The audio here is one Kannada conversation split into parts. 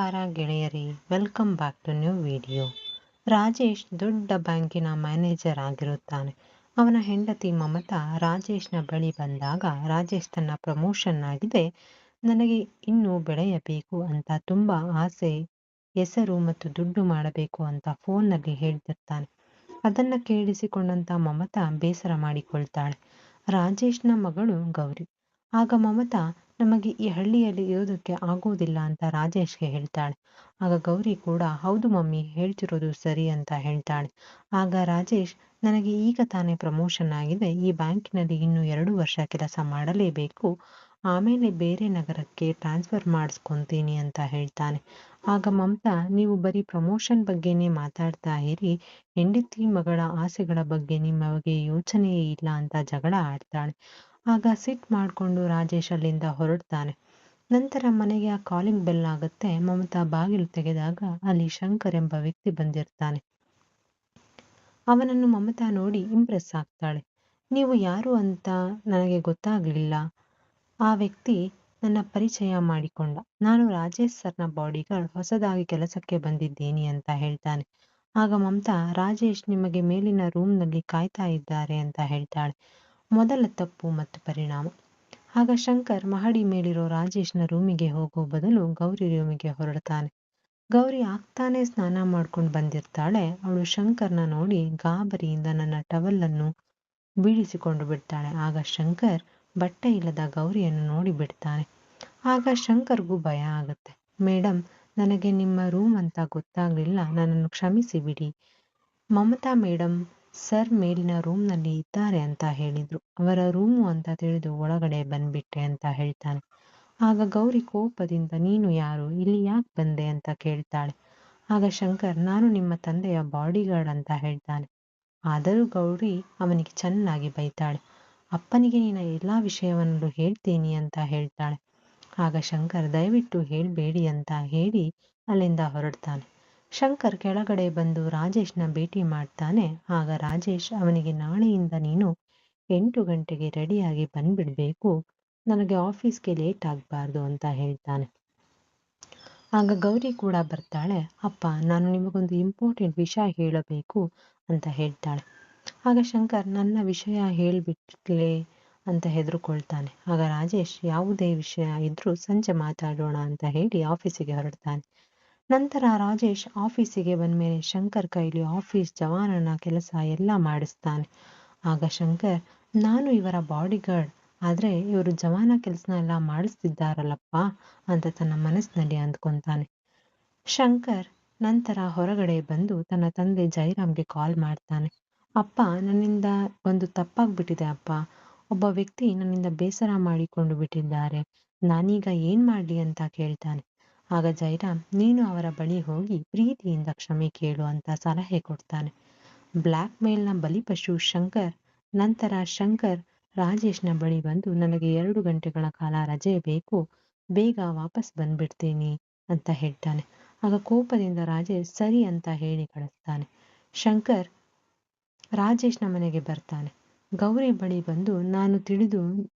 ನಮಸ್ಕಾರ ಗೆಳೆಯರಿ, welcome back to new video. Rajesh ದೊಡ್ಡ ಬ್ಯಾಂಕಿನ ಮ್ಯಾನೇಜರ್ ಆಗಿರುತ್ತಾನೆ. ಅವನ ಹೆಂಡತಿ ಮಮತಾ ರಾಜೇಶ್ನ ಬಳಿ ಬಂದಾಗ ರಾಜೇಶ್ ತನ್ನ ಪ್ರಮೋಷನ್ ಆಗಿದೆ, ನನಗೆ ಇನ್ನೂ ಬೆಳೆಯಬೇಕು ಅಂತ ತುಂಬ ಆಸೆ, ಹೆಸರು ಮತ್ತು ದುಡ್ಡು ಮಾಡಬೇಕು ಅಂತ ಫೋನ್ನಲ್ಲಿ ಹೇಳ್ತಿರ್ತಾನೆ. ಅದನ್ನು ಕೇಳಿಸಿಕೊಂಡಂತ ಮಮತಾ ಬೇಸರ ಮಾಡಿಕೊಳ್ತಾಳೆ. ರಾಜೇಶ್ನ ಮಗಳು ಗೌರಿ. ಆಗ ಮಮತಾ ನಮಗೆ ಈ ಹಳ್ಳಿಯಲ್ಲಿ ಇರೋದಕ್ಕೆ ಆಗೋದಿಲ್ಲ ಅಂತ ರಾಜೇಶ್ಗೆ ಹೇಳ್ತಾಳೆ. ಆಗ ಗೌರಿ ಕೂಡ ಹೌದು ಮಮ್ಮಿ, ಹೇಳ್ತಿರೋದು ಸರಿ ಅಂತ ಹೇಳ್ತಾಳೆ. ಆಗ ರಾಜೇಶ್, ನನಗೆ ಈಗ ತಾನೇ ಪ್ರಮೋಷನ್ ಆಗಿದೆ, ಈ ಬ್ಯಾಂಕಿನಲ್ಲಿ ಇನ್ನು 2 ವರ್ಷ ಕೆಲಸ ಮಾಡಲೇಬೇಕು, ಆಮೇಲೆ ಬೇರೆ ನಗರಕ್ಕೆ ಟ್ರಾನ್ಸ್ಫರ್ ಮಾಡಿಸ್ಕೊತೀನಿ ಅಂತ ಹೇಳ್ತಾನೆ. ಆಗ ಮಮತಾ, ನೀವು ಬರೀ ಪ್ರಮೋಷನ್ ಬಗ್ಗೆನೇ ಮಾತಾಡ್ತಾ ಇರಿ, ಹೆಂಡತಿ ಮಗಳ ಆಸೆಗಳ ಬಗ್ಗೆ ನಿಮಗೆ ಯೋಚನೆಯೇ ಇಲ್ಲ ಅಂತ ಜಗಳ ಆಡ್ತಾಳೆ. ಆಗ ಸಿಟ್ ಮಾಡಿಕೊಂಡು ರಾಜೇಶ್ ಅಲ್ಲಿಂದ ಹೊರಡ್ತಾನೆ. ನಂತರ ಮನೆಗೆ ಕಾಲಿಂಗ್ ಬೆಲ್ ಆಗುತ್ತೆ. ಮಮತಾ ಬಾಗಿಲು ತೆಗೆದಾಗ ಅಲ್ಲಿ ಶಂಕರ್ ಎಂಬ ವ್ಯಕ್ತಿ ಬಂದಿರ್ತಾನೆ. ಅವನನ್ನು ಮಮತಾ ನೋಡಿ ಇಂಪ್ರೆಸ್ ಆಗ್ತಾಳೆ. ನೀವು ಯಾರು ಅಂತ ನನಗೆ ಗೊತ್ತಾಗಲಿಲ್ಲ. ಆ ವ್ಯಕ್ತಿ ನನ್ನ ಪರಿಚಯ ಮಾಡಿಕೊಂಡ. ನಾನು ರಾಜೇಶ್ ಸರ್ನ ಬಾಡಿಗಾರ್ಡ್, ಹೊಸದಾಗಿ ಕೆಲಸಕ್ಕೆ ಬಂದಿದ್ದೀನಿ ಅಂತ ಹೇಳ್ತಾನೆ. ಆಗ ಮಮತಾ, ರಾಜೇಶ್ ನಿಮಗೆ ಮೇಲಿನ ರೂಮ್ನಲ್ಲಿ ಕಾಯ್ತಾ ಇದ್ದಾರೆ ಅಂತ ಹೇಳ್ತಾಳೆ. ಮೊದಲ ತಪ್ಪು ಮತ್ತು ಪರಿಣಾಮ. ಆಗ ಶಂಕರ್ ಮಹಡಿ ಮೇಲಿರೋ ರಾಜೇಶ್ನ ರೂಮಿಗೆ ಹೋಗೋ ಬದಲು ಗೌರಿ ರೂಮಿಗೆ ಹೊರಡ್ತಾನೆ. ಗೌರಿ ಆಗ್ತಾನೆ ಸ್ನಾನ ಮಾಡ್ಕೊಂಡು ಬಂದಿರ್ತಾಳೆ. ಅವಳು ಶಂಕರ್ನ ನೋಡಿ ಗಾಬರಿಯಿಂದ ನನ್ನ ಟವಲನ್ನು ಬೀಳಿಸಿಕೊಂಡು ಬಿಡ್ತಾಳೆ. ಆಗ ಶಂಕರ್ ಬಟ್ಟೆ ಇಲ್ಲದ ಗೌರಿಯನ್ನು ನೋಡಿ ಬಿಡ್ತಾನೆ. ಆಗ ಶಂಕರ್ಗೂ ಭಯ ಆಗುತ್ತೆ. ಮೇಡಮ್, ನನಗೆ ನಿಮ್ಮ ರೂಮ್ ಅಂತ ಗೊತ್ತಾಗ್ಲಿಲ್ಲ, ನನ್ನನ್ನು ಕ್ಷಮಿಸಿ ಬಿಡಿ. ಮಮತಾ ಮೇಡಮ್ ಸರ್ ಮೇಲಿನ ರೂಮ್ನಲ್ಲಿ ಇದ್ದಾರೆ ಅಂತ ಹೇಳಿದ್ರು, ಅವರ ರೂಮು ಅಂತ ತಿಳಿದು ಒಳಗಡೆ ಬಂದ್ಬಿಟ್ಟೆ ಅಂತ ಹೇಳ್ತಾನೆ. ಆಗ ಗೌರಿ ಕೋಪದಿಂದ, ನೀನು ಯಾರು, ಇಲ್ಲಿ ಯಾಕೆ ಬಂದೆ ಅಂತ ಕೇಳ್ತಾಳೆ. ಆಗ ಶಂಕರ್, ನಾನು ನಿಮ್ಮ ತಂದೆಯ ಬಾಡಿಗಾರ್ಡ್ ಅಂತ ಹೇಳ್ತಾನೆ. ಆದರೂ ಗೌರಿ ಅವನಿಗೆ ಚೆನ್ನಾಗಿ ಬೈತಾಳೆ. ಅಪ್ಪನಿಗೆ ನಿನ್ನ ಎಲ್ಲ ವಿಷಯವನ್ನು ಹೇಳ್ತೀನಿ ಅಂತ ಹೇಳ್ತಾಳೆ. ಆಗ ಶಂಕರ್, ದಯವಿಟ್ಟು ಹೇಳ್ಬೇಡಿ ಅಂತ ಹೇಳಿ ಅಲ್ಲಿಂದ ಹೊರಡ್ತಾನೆ. ಶಂಕರ್ ಕೆಳಗಡೆ ಬಂದು ರಾಜೇಶ್ನ ಭೇಟಿ ಮಾಡ್ತಾನೆ. ಆಗ ರಾಜೇಶ್ ಅವನಿಗೆ, ನಾಳೆಯಿಂದ ನೀನು 8 ಗಂಟೆಗೆ ರೆಡಿಯಾಗಿ ಬಂದ್ಬಿಡ್ಬೇಕು, ನನಗೆ ಆಫೀಸ್ಗೆ ಲೇಟ್ ಆಗಬಾರ್ದು ಅಂತ ಹೇಳ್ತಾನೆ. ಆಗ ಗೌರಿ ಕೂಡ ಬರ್ತಾಳೆ. ಅಪ್ಪ, ನಾನು ನಿಮಗೊಂದು ಇಂಪಾರ್ಟೆಂಟ್ ವಿಷಯ ಹೇಳಬೇಕು ಅಂತ ಹೇಳ್ತಾಳೆ. ಆಗ ಶಂಕರ್, ನನ್ನ ವಿಷಯ ಹೇಳಿಬಿಟ್ಲೆ ಅಂತ ಹೆದರ್ಕೊಳ್ತಾನೆ. ಆಗ ರಾಜೇಶ್, ಯಾವುದೇ ವಿಷಯ ಇದ್ರೂ ಸಂಜೆ ಮಾತಾಡೋಣ ಅಂತ ಹೇಳಿ ಆಫೀಸಿಗೆ ಹೊರಡ್ತಾನೆ. ನಂತರ ರಾಜೇಶ್ ಆಫೀಸಿಗೆ ಬಂದಮೇಲೆ ಶಂಕರ್ ಕೈಲಿ ಆಫೀಸ್ ಜವಾನನ ಕೆಲಸ ಎಲ್ಲ ಮಾಡಿಸ್ತಾನೆ. ಆಗ ಶಂಕರ್, ನಾನು ಇವರ ಬಾಡಿಗಾರ್ಡ್, ಆದರೆ ಇವರು ಜವಾನ ಕೆಲಸನ ಎಲ್ಲ ಮಾಡಿಸ್ತಿದ್ದಾರಲ್ಲಪ್ಪ ಅಂತ ತನ್ನ ಮನಸ್ಸಿನಲ್ಲಿ ಅಂದ್ಕೊತಾನೆ. ಶಂಕರ್ ನಂತರ ಹೊರಗಡೆ ಬಂದು ತನ್ನ ತಂದೆ ಜೈರಾಮ್ಗೆ ಕಾಲ್ ಮಾಡ್ತಾನೆ. ಅಪ್ಪ, ನನ್ನಿಂದ ಒಂದು ತಪ್ಪಾಗ್ಬಿಟ್ಟಿದೆ ಅಪ್ಪ, ಒಬ್ಬ ವ್ಯಕ್ತಿ ನನ್ನಿಂದ ಬೇಸರ ಮಾಡಿಕೊಂಡು ಬಿಟ್ಟಿದ್ದಾರೆ, ನಾನೀಗ ಏನ್ ಮಾಡ್ಲಿ ಅಂತ ಕೇಳ್ತಾನೆ. ಆಗ ಜೈರಾಮ್, ನೀನು ಅವರ ಬಳಿ ಹೋಗಿ ಪ್ರೀತಿಯಿಂದ ಕ್ಷಮೆ ಕೇಳು ಅಂತ ಸಲಹೆ ಕೊಡ್ತಾನೆ. ಬ್ಲ್ಯಾಕ್ ಮೇಲ್ನ ಬಲಿಪಶು ಶಂಕರ್. ನಂತರ ಶಂಕರ್ ರಾಜೇಶ್ನ ಬಳಿ ಬಂದು, ನನಗೆ 2 ಗಂಟೆಗಳ ಕಾಲ ರಜೆ ಬೇಕು, ಬೇಗ ವಾಪಸ್ ಬಂದ್ಬಿಡ್ತೀನಿ ಅಂತ ಹೇಳ್ತಾನೆ. ಆಗ ಕೋಪದಿಂದ ರಾಜೇಶ್ ಸರಿ ಅಂತ ಹೇಳಿ ಕಳಿಸ್ತಾನೆ. ಶಂಕರ್ ರಾಜೇಶ್ನ ಮನೆಗೆ ಬರ್ತಾನೆ. ಗೌರಿ ಬಳಿ ಬಂದು, ನಾನು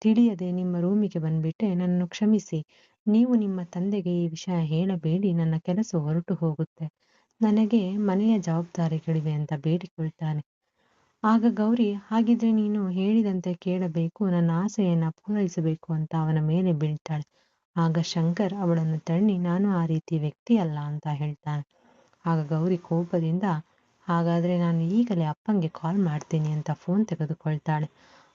ತಿಳಿಯದೆ ನಿಮ್ಮ ರೂಮಿಗೆ ಬಂದ್ಬಿಟ್ಟೆ, ನನ್ನನ್ನು ಕ್ಷಮಿಸಿ, ನೀವು ನಿಮ್ಮ ತಂದೆಗೆ ಈ ವಿಷಯ ಹೇಳಬೇಡಿ, ನನ್ನ ಕೆಲಸ ಹೊರಟು ಹೋಗುತ್ತೆ, ನನಗೆ ಮನೆಯ ಜವಾಬ್ದಾರಿಗಳಿವೆ ಅಂತ ಬೇಡಿಕೊಳ್ತಾನೆ. ಆಗ ಗೌರಿ, ಹಾಗಿದ್ರೆ ನೀನು ಹೇಳಿದಂತೆ ಕೇಳಬೇಕು, ನನ್ನ ಆಸೆಯನ್ನ ಪೂರೈಸಬೇಕು ಅಂತ ಅವನ ಮೇಲೆ ಬೀಳ್ತಾಳೆ. ಆಗ ಶಂಕರ್ ಅವಳನ್ನು ತಣ್ಣಿ, ನಾನು ಆ ರೀತಿ ವ್ಯಕ್ತಿ ಅಲ್ಲ ಅಂತ ಹೇಳ್ತಾನೆ. ಆಗ ಗೌರಿ ಕೋಪದಿಂದ, ಹಾಗಾದ್ರೆ ನಾನು ಈಗಲೇ ಅಪ್ಪಂಗೆ ಕಾಲ್ ಮಾಡ್ತೀನಿ ಅಂತ ಫೋನ್ ತೆಗೆದುಕೊಳ್ತಾಳೆ.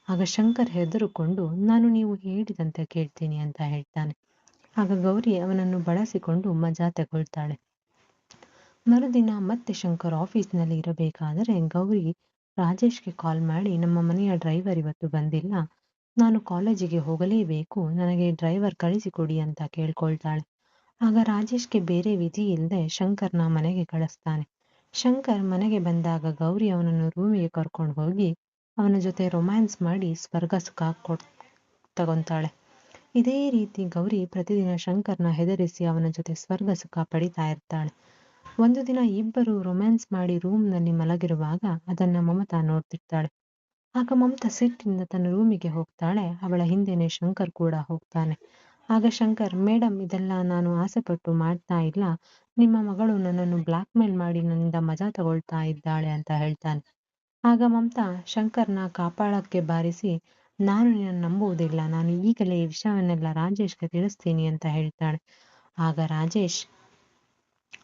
ಆಗ ಶಂಕರ್ ಹೆದರುಕೊಂಡು, ನಾನು ನೀವು ಹೇಳಿದಂತೆ ಕೇಳ್ತೀನಿ ಅಂತ ಹೇಳ್ತಾನೆ. ಆಗ ಗೌರಿ ಅವನನ್ನು ಬಳಸಿಕೊಂಡು ಮಜಾ ತಗೊಳ್ತಾಳೆ. ಮರುದಿನ ಮತ್ತೆ ಶಂಕರ್ ಆಫೀಸ್ನಲ್ಲಿ ಇರಬೇಕಾದರೆ ಗೌರಿ ರಾಜೇಶ್ಗೆ ಕಾಲ್ ಮಾಡಿ, ನಮ್ಮ ಮನೆಯ ಡ್ರೈವರ್ ಇವತ್ತು ಬಂದಿಲ್ಲ, ನಾನು ಕಾಲೇಜಿಗೆ ಹೋಗಲೇಬೇಕು, ನನಗೆ ಡ್ರೈವರ್ ಕಳಿಸಿಕೊಡಿ ಅಂತ ಕೇಳ್ಕೊಳ್ತಾಳೆ. ಆಗ ರಾಜೇಶ್ಗೆ ಬೇರೆ ವಿಧಿ ಇಲ್ಲದೆ ಶಂಕರ್ನ ಮನೆಗೆ ಕಳಿಸ್ತಾನೆ. ಶಂಕರ್ ಮನೆಗೆ ಬಂದಾಗ ಗೌರಿ ಅವನನ್ನು ರೂಮಿಗೆ ಕರ್ಕೊಂಡು ಹೋಗಿ ಅವನ ಜೊತೆ ರೊಮ್ಯಾನ್ಸ್ ಮಾಡಿ ಸ್ವರ್ಗ ಸುಖ ತಗೊಂತಾಳೆ. ಇದೇ ರೀತಿ ಗೌರಿ ಪ್ರತಿದಿನ ಶಂಕರ್ನ ಹೆದರಿಸಿ ಅವನ ಜೊತೆ ಸ್ವರ್ಗ ಸುಖ ಪಡಿತಾ ಇರ್ತಾಳೆ. ಒಂದು ದಿನ ಇಬ್ಬರು ರೊಮ್ಯಾನ್ಸ್ ಮಾಡಿ ರೂಮ್ನಲ್ಲಿ ಮಲಗಿರುವಾಗ ಅದನ್ನ ಮಮತಾ ನೋಡ್ತಿರ್ತಾಳೆ. ಆಗ ಮಮತಾ ಸಿಟ್ಟಿನಿಂದ ತನ್ನ ರೂಮಿಗೆ ಹೋಗ್ತಾಳೆ. ಅವಳ ಹಿಂದೆನೆ ಶಂಕರ್ ಕೂಡ ಹೋಗ್ತಾನೆ. ಆಗ ಶಂಕರ್, ಮೇಡಮ್ ಇದೆಲ್ಲ ನಾನು ಆಸೆಪಟ್ಟು ಮಾಡ್ತಾ ಇಲ್ಲ. ನಿಮ್ಮ ಮಗಳು ನನ್ನನ್ನು ಬ್ಲ್ಯಾಕ್ ಮೇಲ್ ಮಾಡಿ ನನ್ನಿಂದ ಮಜಾ ತಗೊಳ್ತಾ ಇದ್ದಾಳೆ ಅಂತ ಹೇಳ್ತಾನೆ. ಆಗ ಮಮತಾ ಶಂಕರ್ನ ಕಾಪಾಳಕ್ಕೆ ಬಾರಿಸಿ, ನಾನು ನಿನ್ನನ್ನು ನಂಬುವುದಿಲ್ಲ. ನಾನು ಈಗಲೇ ಈ ವಿಷಯವನ್ನೆಲ್ಲ ರಾಜೇಶ್ಗೆ ತಿಳಿಸ್ತೀನಿ ಅಂತ ಹೇಳ್ತಾಳೆ.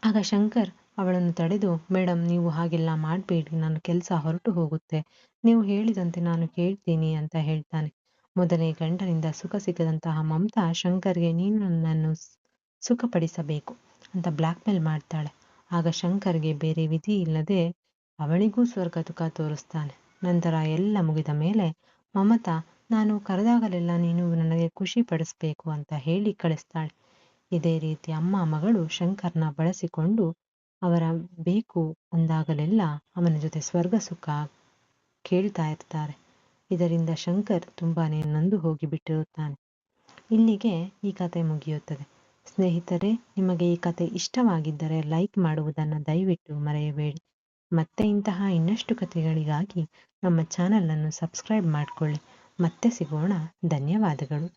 ಆಗ ಶಂಕರ್ ಅವಳನ್ನು ತಡೆದು, ಮೇಡಮ್ ನೀವು ಹಾಗೆಲ್ಲ ಮಾಡಬೇಡಿ, ನನ್ನ ಕೆಲಸ ಹೊರಟು ಹೋಗುತ್ತೆ. ನೀವು ಹೇಳಿದಂತೆ ನಾನು ಕೇಳ್ತೀನಿ ಅಂತ ಹೇಳ್ತಾನೆ. ಮೊದಲೇ ಗಂಡನಿಂದ ಸುಖ ಸಿಗದಂತಹ ಮಮತಾ ಶಂಕರ್ಗೆ ನೀನು ನನ್ನನ್ನು ಸುಖಪಡಿಸಬೇಕು ಅಂತ ಬ್ಲ್ಯಾಕ್ ಮೇಲ್ ಮಾಡ್ತಾಳೆ. ಆಗ ಶಂಕರ್ಗೆ ಬೇರೆ ವಿಧಿ ಇಲ್ಲದೆ ಅವಳಿಗೂ ಸ್ವರ್ಗ ಸುಖ ತೋರಿಸ್ತಾನೆ. ನಂತರ ಎಲ್ಲ ಮುಗಿದ ಮೇಲೆ ಮಮತಾ, ನಾನು ಕರೆದಾಗಲೆಲ್ಲ ನೀನು ನನಗೆ ಖುಷಿ ಪಡಿಸ್ಬೇಕು ಅಂತ ಹೇಳಿ ಕಳಿಸ್ತಾಳೆ. ಇದೇ ರೀತಿ ಅಮ್ಮ ಮಗಳು ಶಂಕರ್ನ ಬಳಸಿಕೊಂಡು ಅವರ ಬೇಕು ಅಂದಾಗಲೆಲ್ಲ ಅವನ ಜೊತೆ ಸ್ವರ್ಗ ಸುಖ ಕೇಳ್ತಾ ಇರ್ತಾರೆ. ಇದರಿಂದ ಶಂಕರ್ ತುಂಬಾನೇ ನೊಂದು ಹೋಗಿ ಬಿಟ್ಟಿರುತ್ತಾನೆ. ಇಲ್ಲಿಗೆ ಈ ಕತೆ ಮುಗಿಯುತ್ತದೆ. ಸ್ನೇಹಿತರೆ, ನಿಮಗೆ ಈ ಕತೆ ಇಷ್ಟವಾಗಿದ್ದರೆ ಲೈಕ್ ಮಾಡುವುದನ್ನು ದಯವಿಟ್ಟು ಮರೆಯಬೇಡಿ. ಮತ್ತೆ ಇಂತಹ ಇನ್ನಷ್ಟು ಕಥೆಗಳಿಗಾಗಿ ನಮ್ಮ ಚಾನಲನ್ನು ಸಬ್ಸ್ಕ್ರೈಬ್ ಮಾಡಿಕೊಳ್ಳಿ. ಮತ್ತೆ ಸಿಗೋಣ. ಧನ್ಯವಾದಗಳು.